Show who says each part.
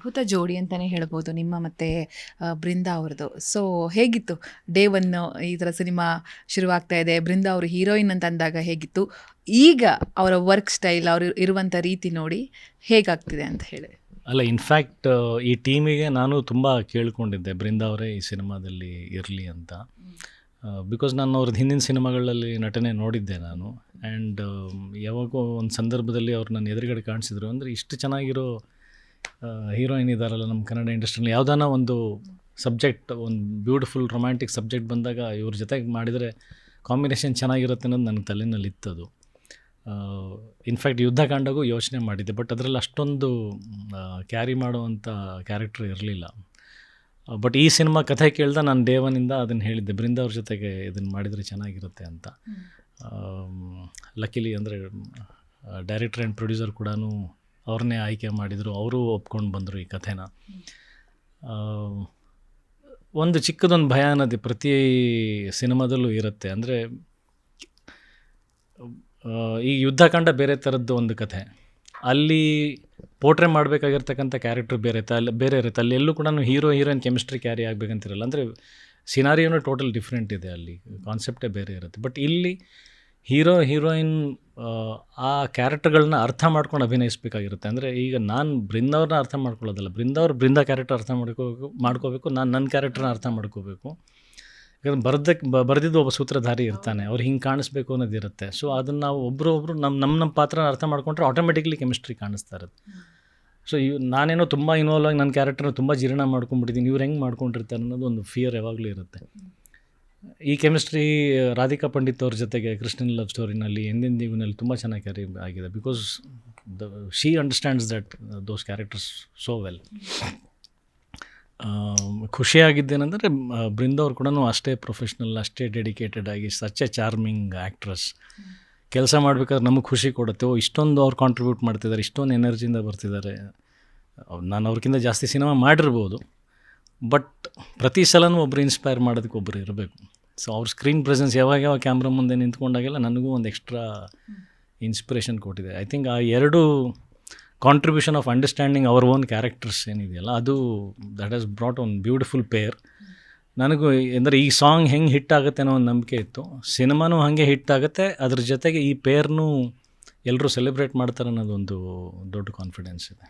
Speaker 1: ಅದ್ಭುತ ಜೋಡಿ ಅಂತಲೇ ಹೇಳ್ಬೋದು ನಿಮ್ಮ ಮತ್ತು ಬೃಂದಾ ಅವ್ರದ್ದು. ಸೊ ಹೇಗಿತ್ತು ಡೇ ಒನ್ ಈ ಥರ ಸಿನಿಮಾ ಶುರುವಾಗ್ತಾ ಇದೆ, ಬೃಂದಾ ಅವರು ಹೀರೋಯಿನ್ ಅಂತ ಅಂದಾಗ ಹೇಗಿತ್ತು, ಈಗ ಅವರ ವರ್ಕ್ ಸ್ಟೈಲ್, ಅವರು ಇರುವಂಥ ರೀತಿ ನೋಡಿ ಹೇಗಾಗ್ತಿದೆ ಅಂತ ಹೇಳಿ?
Speaker 2: ಅಲ್ಲ, ಇನ್ಫ್ಯಾಕ್ಟ್ ಈ ಟೀಮಿಗೆ ನಾನು ತುಂಬ ಕೇಳ್ಕೊಂಡಿದ್ದೆ ಬೃಂದಾ ಅವರೇ ಈ ಸಿನಿಮಾದಲ್ಲಿ ಇರಲಿ ಅಂತ. ಬಿಕಾಸ್ ನಾನು ಅವ್ರದ್ದು ಹಿಂದಿನ ಸಿನಿಮಾಗಳಲ್ಲಿ ನಟನೆ ನೋಡಿದ್ದೆ ನಾನು. ಆ್ಯಂಡ್ ಯಾವಾಗೋ ಒಂದು ಸಂದರ್ಭದಲ್ಲಿ ಅವ್ರು ನನ್ನ ಎದುರುಗಡೆ ಕಾಣಿಸಿದ್ರು. ಅಂದರೆ ಇಷ್ಟು ಚೆನ್ನಾಗಿರೋ ಹೀರೋಯಿನ್ ಇದ್ದಾರಲ್ಲ ನಮ್ಮ ಕನ್ನಡ ಇಂಡಸ್ಟ್ರಿಯಲ್ಲಿ, ಯಾವುದಾನ ಒಂದು ಸಬ್ಜೆಕ್ಟ್, ಒಂದು ಬ್ಯೂಟಿಫುಲ್ ರೊಮ್ಯಾಂಟಿಕ್ ಸಬ್ಜೆಕ್ಟ್ ಬಂದಾಗ ಇವ್ರ ಜೊತೆಗೆ ಮಾಡಿದರೆ ಕಾಂಬಿನೇಷನ್ ಚೆನ್ನಾಗಿರುತ್ತೆ ಅನ್ನೋದು ನನ್ನ ತಲೆಯಲ್ಲಿ ಇತ್ತದು. ಇನ್ಫ್ಯಾಕ್ಟ್ ಯುದ್ಧಕಾಂಡಗೂ ಯೋಚನೆ ಮಾಡಿದ್ದೆ, ಬಟ್ ಅದರಲ್ಲಿ ಅಷ್ಟೊಂದು ಕ್ಯಾರಿ ಮಾಡುವಂಥ ಕ್ಯಾರೆಕ್ಟರ್ ಇರಲಿಲ್ಲ. ಬಟ್ ಈ ಸಿನಿಮಾ ಕಥೆ ಕೇಳ್ದೆ ನಾನು ಡೇ ಒನ್ನಿಂದ ಅದನ್ನು ಹೇಳಿದ್ದೆ, ಬೃಂದಾ ಅವ್ರ ಜೊತೆಗೆ ಇದನ್ನು ಮಾಡಿದರೆ ಚೆನ್ನಾಗಿರುತ್ತೆ ಅಂತ. ಲಕ್ಕಿಲಿ ಅಂದರೆ ಡೈರೆಕ್ಟರ್ ಆ್ಯಂಡ್ ಪ್ರೊಡ್ಯೂಸರ್ ಕೂಡ ಅವ್ರನ್ನೇ ಆಯ್ಕೆ ಮಾಡಿದರು, ಅವರು ಒಪ್ಕೊಂಡು ಬಂದರು ಈ ಕಥೆನ. ಒಂದು ಚಿಕ್ಕದೊಂದು ಭಯ ಅನ್ನೋದು ಪ್ರತಿ ಸಿನಿಮಾದಲ್ಲೂ ಇರುತ್ತೆ. ಅಂದರೆ ಈ ಯುದ್ಧಕಾಂಡ ಬೇರೆ ಥರದ್ದು ಒಂದು ಕಥೆ, ಅಲ್ಲಿ ಪೋರ್ಟ್ರೇ ಮಾಡಬೇಕಾಗಿರ್ತಕ್ಕಂಥ ಕ್ಯಾರೆಕ್ಟರ್ ಬೇರೆ ಇರುತ್ತೆ. ಅಲ್ಲಿ ಎಲ್ಲೂ ಕೂಡ ಹೀರೋ ಹೀರೋಯಿನ್ ಕೆಮಿಸ್ಟ್ರಿ ಕ್ಯಾರಿ ಆಗಬೇಕಂತಿರಲ್ಲ. ಅಂದರೆ ಸಿನಾರಿಯೋನು ಟೋಟಲ್ ಡಿಫ್ರೆಂಟ್ ಇದೆ, ಅಲ್ಲಿ ಕಾನ್ಸೆಪ್ಟೇ ಬೇರೆ ಇರುತ್ತೆ. ಬಟ್ ಇಲ್ಲಿ ಹೀರೋ ಹೀರೋಯಿನ್ ಆ ಕ್ಯಾರೆಕ್ಟರ್ಗಳನ್ನ ಅರ್ಥ ಮಾಡ್ಕೊಂಡು ಅಭಿನಯಿಸಬೇಕಾಗಿರುತ್ತೆ. ಅಂದರೆ ಈಗ ನಾನು ಬೃಂದಾವ್ರನ್ನ ಅರ್ಥ ಮಾಡ್ಕೊಳ್ಳೋದಲ್ಲ, ಬೃಂದಾ ಕ್ಯಾರೆಕ್ಟರ್ ಅರ್ಥ ಮಾಡ್ಕೋಬೇಕು, ನಾನು ನನ್ನ ಕ್ಯಾರೆಕ್ಟರ್ನ ಅರ್ಥ ಮಾಡ್ಕೋಬೇಕು. ಯಾಕಂದ್ರೆ ಬರೆದಿದ್ದು ಒಬ್ಬ ಸೂತ್ರಧಾರಿ ಇರ್ತಾನೆ, ಅವ್ರು ಹಿಂಗೆ ಕಾಣಿಸ್ಬೇಕು ಅನ್ನೋದಿರುತ್ತೆ. ಸೊ ಅದನ್ನು ನಾವು ಒಬ್ಬರೊಬ್ಬರು ನಮ್ಮ ಪಾತ್ರನ ಅರ್ಥ ಮಾಡ್ಕೊಂಡ್ರೆ ಆಟೋಮೆಟಿಕ್ಲಿ ಕೆಮಿಸ್ಟ್ರಿ ಕಾಣಿಸ್ತಾ ಇರುತ್ತೆ. ಸೊ ನಾನೇನೋ ತುಂಬ ಇನ್ವಾಲ್ವ್ ಆಗಿ ನನ್ನ ಕ್ಯಾರೆಕ್ಟರ್ನ ತುಂಬ ಜೀರ್ಣ ಮಾಡ್ಕೊಂಡ್ಬಿಟ್ಟಿದ್ದೀನಿ, ಇವ್ರು ಹೆಂಗೆ ಮಾಡ್ಕೊಂಡಿರ್ತಾರೆ ಅನ್ನೋದು ಒಂದು ಫಿಯರ್ ಯಾವಾಗಲೂ ಇರುತ್ತೆ. ಈ ಕೆಮಿಸ್ಟ್ರಿ ರಾಧಿಕಾ ಪಂಡಿತ್ ಅವ್ರ ಜೊತೆಗೆ ಕೃಷ್ಣನ್ ಲವ್ ಸ್ಟೋರಿನಲ್ಲಿ, ಎಂದಿನ ದೀವಿನಲ್ಲಿ ತುಂಬ ಚೆನ್ನಾಗಿ ಕ್ಯಾರಿ ಆಗಿದೆ. Because she understands that those characters so well. ಖುಷಿಯಾಗಿದ್ದೇನೆಂದರೆ ಬೃಂದಾ ಅವ್ರು ಕೂಡ ಅಷ್ಟೇ ಪ್ರೊಫೆಷ್ನಲ್, ಅಷ್ಟೇ ಡೆಡಿಕೇಟೆಡ್ ಆಗಿ, ಸಚ್ ಎ ಚಾರ್ಮಿಂಗ್ ಆ್ಯಕ್ಟ್ರೆಸ್. ಕೆಲಸ ಮಾಡಬೇಕಾದ್ರೆ ನಮಗೆ ಖುಷಿ ಕೊಡುತ್ತೆ, ಇಷ್ಟೊಂದು ಅವ್ರು ಕಾಂಟ್ರಿಬ್ಯೂಟ್ ಮಾಡ್ತಿದ್ದಾರೆ, ಇಷ್ಟೊಂದು ಎನರ್ಜಿಯಿಂದ ಬರ್ತಿದ್ದಾರೆ. ನಾನು ಅವ್ರಿಗಿಂತ ಜಾಸ್ತಿ ಸಿನಿಮಾ ಮಾಡಿರ್ಬೋದು, ಬಟ್ ಪ್ರತಿ ಸಲನೂ ಒಬ್ಬರು ಇನ್ಸ್ಪೈರ್ ಮಾಡೋದಕ್ಕೆ ಒಬ್ಬರು ಇರಬೇಕು. ಸೊ ಅವ್ರ ಸ್ಕ್ರೀನ್ ಪ್ರೆಸೆನ್ಸ್ ಯಾವಾಗ ಕ್ಯಾಮ್ರಾ ಮುಂದೆ ನಿಂತ್ಕೊಂಡಾಗೆಲ್ಲ ನನಗೂ ಒಂದು ಎಕ್ಸ್ಟ್ರಾ ಇನ್ಸ್ಪಿರೇಷನ್ ಕೊಟ್ಟಿದೆ. ಐ ಥಿಂಕ್ ಆ ಎರಡು contribution of understanding our own characters ಏನಿದೆಯಲ್ಲ, ಅದು that has brought one beautiful pair. ನನಗೂ ಅಂದರೆ ಈ ಸಾಂಗ್ ಹೆಂಗೆ ಹಿಟ್ ಆಗುತ್ತೆ ಅನ್ನೋ ಒಂದು ನಂಬಿಕೆ ಇತ್ತು, ಸಿನಿಮಾನೂ ಹಾಗೆ ಹಿಟ್ ಆಗುತ್ತೆ, ಅದ್ರ ಜೊತೆಗೆ ಈ ಪೇರ್ನೂ ಎಲ್ಲರೂ ಸೆಲೆಬ್ರೇಟ್ ಮಾಡ್ತಾರೆ ಅನ್ನೋದೊಂದು ದೊಡ್ಡ ಕಾನ್ಫಿಡೆನ್ಸ್ ಇದೆ.